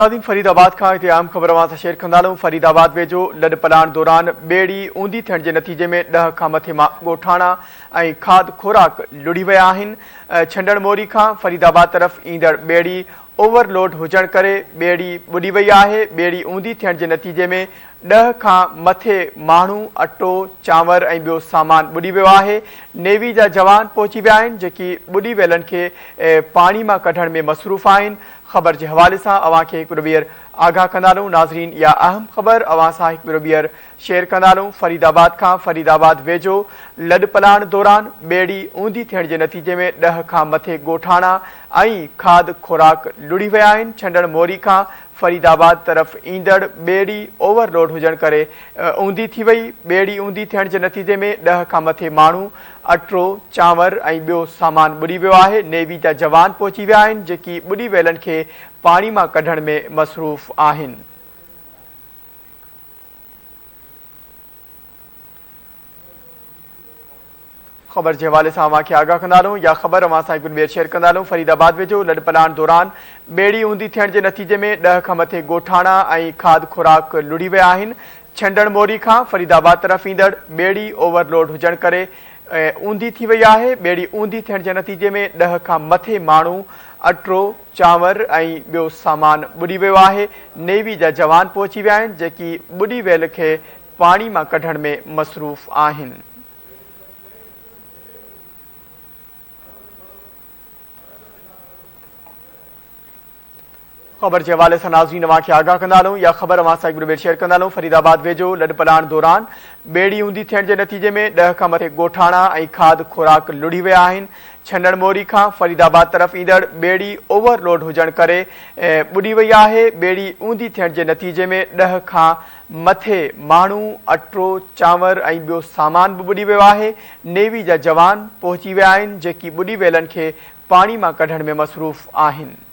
फरीदाबाद का इतिहाम खबर सां शेयर कंदा। फरीदाबाद वेझो लॾ पलाण दौरान ॿेड़ी ऊंधी थियण के नतीजे में 10 खां मथे ॻोठाणा ऐं खाद खोराक लुड़ी विया आहिनि। छंडण मोरी खां फरीदाबाद तरफ़ ईंदड़ ॿेड़ी ओवरलोड हुजण करे ॿेड़ी ॿुॾी वई आहे। ॿेड़ी ऊंधी थियण के नतीजे में 10 खां मथे माण्हू अटो चांवर ऐं ॿियो सामान ॿुॾी वियो आहे। नेवी जा जवान पहुची विया आहिनि जेकी ॿुॾी वियलनि खे पाणी मां कढण में मसरूफ़ आहिनि। खबर के हवाले से अवां खे हिकु ॿीहर आगाह कंदालूं। नाज़रीन, या अहम खबर अवां सां हिकु ॿीहर शेयर कंदालूं। फरीदाबाद खां फरीदाबाद वेझो लॾ पलाण दौरान ॿेड़ी ऊंधी थियण के नतीजे में 10 खां मथे ॻोठाणा ऐं खाद खोराक लुड़ी विया आहिनि। छंडण मोरी खां फरीदाबाद तरफ़ ईंदड़ ॿेड़ी ओवरलोड हुजण करे ऊंधी थी वई। ॿेड़ी ऊंधी थियण के नतीजे में 10 खां मथे माण्हू अटो चांवर ऐं ॿियो सामान ॿुॾी वियो आहे। नेवी जा जवान पहुची विया आहिनि जेकी ॿुॾी वियलनि खे पाणी मां कढण में मसरूफ़ आहिनि। खबर के हवाले से अवां खे आगाह कंदालूं। या खबर अवां सां हिकु ॿीहर शेयर कंदालूं। फरीदाबाद वेझो लॾ पलाण दौरान ॿेड़ी ऊंधी थियण के नतीजे में 10 खां मथे ॻोठाणा ऐं खाद खुराक लुड़ी विया आहिनि। छंडण मोरी खां फरीदाबाद तरफ़ ईंदड़ ॿेड़ी ओवरलोड हुजण करे ऊंधी थी वई आहे। ॿेड़ी ऊंधी थियण के नतीजे में 10 खां मथे माण्हू अटो चांवर ऐं ॿियो सामान ॿुॾी वियो आहे। नेवी जा जवान पहुची विया आहिनि जेकी ॿुॾी वियल खे पाणी मां कढण में मसरूफ़ आहिनि। खबर के हवाले से नाज़रीन अवां खे आगाह कंदालूं। या खबर अवां सां हिकु ॿीहर शेयर कंदालूं। फरीदाबाद वेझो लॾ पलाण दौरान ॿेड़ी ऊंधी थियण के नतीजे में 10 खां मथे ॻोठाणा ऐं खाद खुराक लुड़ी विया आहिनि। छंडण मोरी खां फरीदाबाद तरफ़ ईंदड़ ॿेड़ी ओवरलोड हुजण करे ॿुॾी वई आहे। ॿेड़ी ऊंधी थियण के नतीजे में 10 खां मथे माण्हू अटो चांवर ऐं ॿियो सामान भी ॿुॾी वियो आहे। नेवी जा जवान पहुची विया आहिनि जेकी ॿुॾी वियलनि खे पाणी मां कढण में मसरूफ़ आहिनि।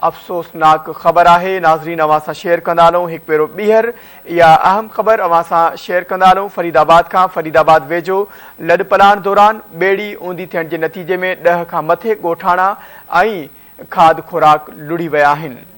अफ़सोसनाक खबर है नाज़रीन अवां सां शेयर कंदालूं। हिकु भेरो ॿीहर या अहम खबर अवां सां शेयर कंदालूं। फरीदाबाद खां फरीदाबाद वेझो लॾ पलाण दौरान ॿेड़ी ऊंधी थियण के नतीजे में 10 खां मथे ॻोठाणा ऐं खाद खुराक लुड़ी विया आहिनि।